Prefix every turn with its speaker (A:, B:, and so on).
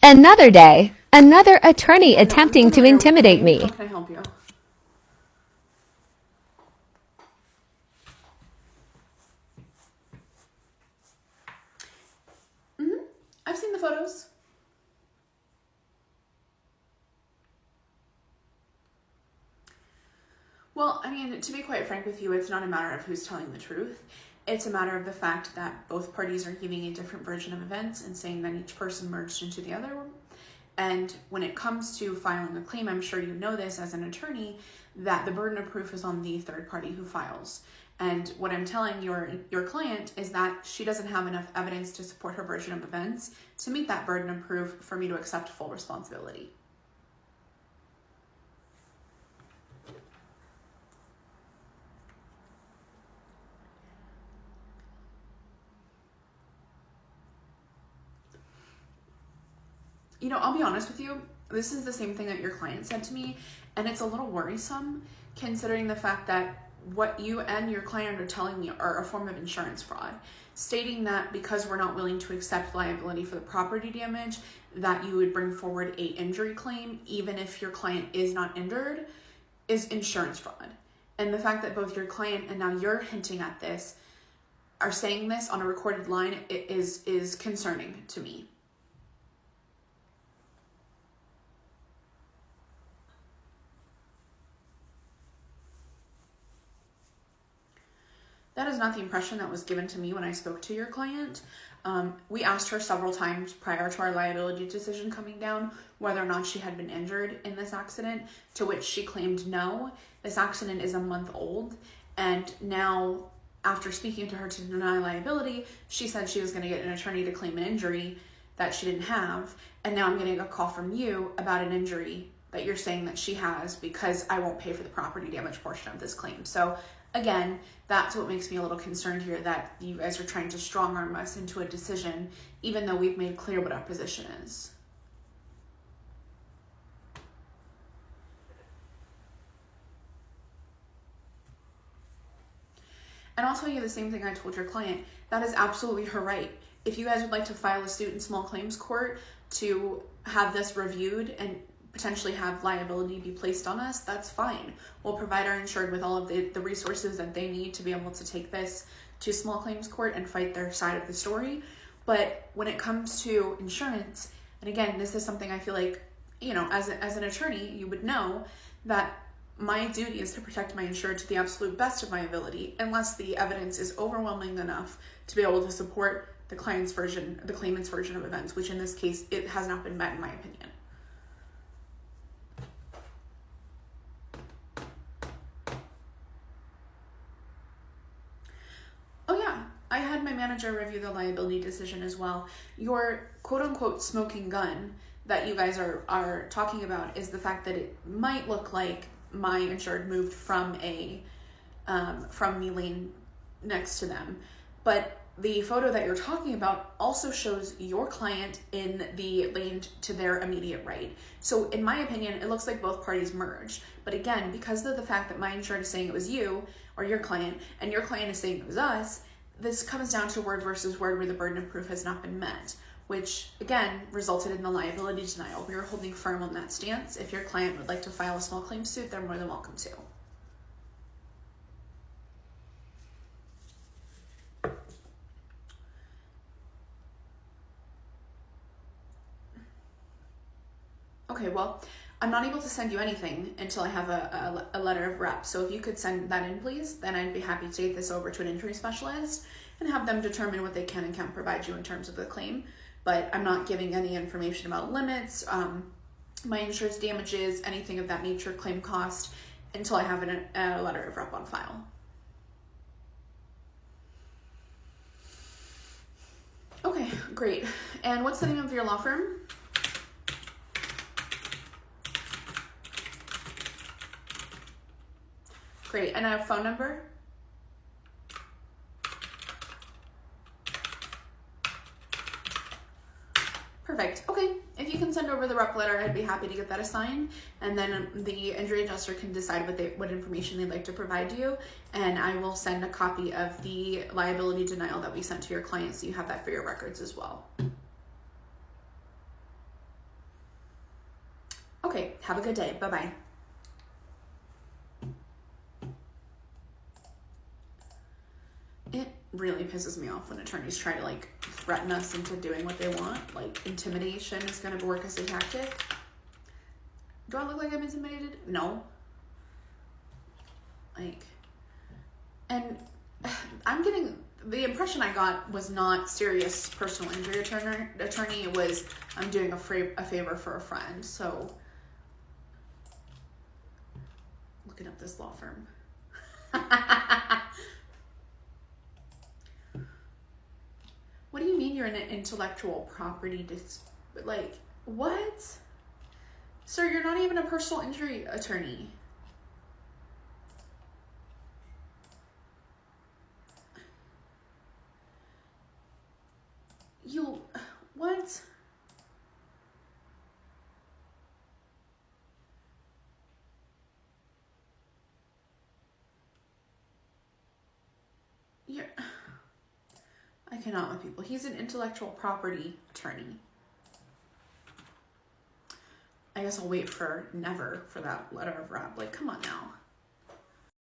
A: Another day, another attorney
B: No, I'm
A: attempting to
B: familiar with the
A: intimidate
B: name.
A: me.
B: How can I help you? I've seen the photos. Well, I mean, to be quite frank with you, it's not a matter of who's telling the truth. It's a matter of the fact that both parties are giving a different version of events and saying that each person merged into the other one. And when it comes to filing a claim, I'm sure you know this as an attorney, that the burden of proof is on the third party who files. And what I'm telling your client is that she doesn't have enough evidence to support her version of events to meet that burden of proof for me to accept full responsibility. You know, I'll be honest with you, this is the same thing that your client said to me, and it's a little worrisome considering the fact that what you and your client are telling me are a form of insurance fraud, stating that because we're not willing to accept liability for the property damage, that you would bring forward a injury claim, even if your client is not injured, is insurance fraud. And the fact that both your client and now you're hinting at this are saying this on a recorded line is concerning to me. That is not the impression that was given to me when I spoke to your client. We asked her several times prior to our liability decision coming down whether or not she had been injured in this accident, to which she claimed no. This accident is a month old, and now after speaking to her to deny liability, she said she was going to get an attorney to claim an injury that she didn't have, and now I'm getting a call from you about an injury that you're saying that she has because I won't pay for the property damage portion of this claim. So again, that's what makes me a little concerned here, that you guys are trying to strong arm us into a decision, even though we've made clear what our position is. And I'll tell you the same thing I told your client. That is absolutely her right. If you guys would like to file a suit in small claims court to have this reviewed and potentially have liability be placed on us, that's fine. We'll provide our insured with all of the resources that they need to be able to take this to small claims court and fight their side of the story. But when it comes to insurance, and again, this is something I feel like, you know, as an attorney, you would know that my duty is to protect my insured to the absolute best of my ability, unless the evidence is overwhelming enough to be able to support the claimant's version of events, which in this case, it has not been met in my opinion. Oh yeah, I had my manager review the liability decision as well. Your quote unquote smoking gun that you guys are talking about is the fact that it might look like my insured moved from me lane next to them. But the photo that you're talking about also shows your client in the lane to their immediate right. So in my opinion, it looks like both parties merged. But again, because of the fact that my insured is saying it was you or your client, and your client is saying it was us, this comes down to word versus word where the burden of proof has not been met, which again resulted in the liability denial. We are holding firm on that stance. If your client would like to file a small claims suit, they're more than welcome to. Okay, well, I'm not able to send you anything until I have a letter of rep. So if you could send that in, please, then I'd be happy to get this over to an injury specialist and have them determine what they can and can't provide you in terms of the claim. But I'm not giving any information about limits, my insurance damages, anything of that nature, claim cost, until I have a letter of rep on file. Okay, great. And what's the name of your law firm? Great, and a phone number? Perfect. Okay, if you can send over the rep letter, I'd be happy to get that assigned, and then the injury adjuster can decide what information they'd like to provide you, and I will send a copy of the liability denial that we sent to your client so you have that for your records as well. Okay, have a good day. Bye-bye. It really pisses me off when attorneys try to like threaten us into doing what they want. Like intimidation is going to work as a tactic. Do I look like I'm intimidated? No. Like, and I'm getting, the impression I got was not serious personal injury attorney. It was, I'm doing a favor for a friend. So, looking up this law firm. What do you mean you're an intellectual property like, what? Sir, you're not even a personal injury attorney. What? I cannot with people. He's an intellectual property attorney. I guess I'll wait for never for that letter of rep. Like, come on now.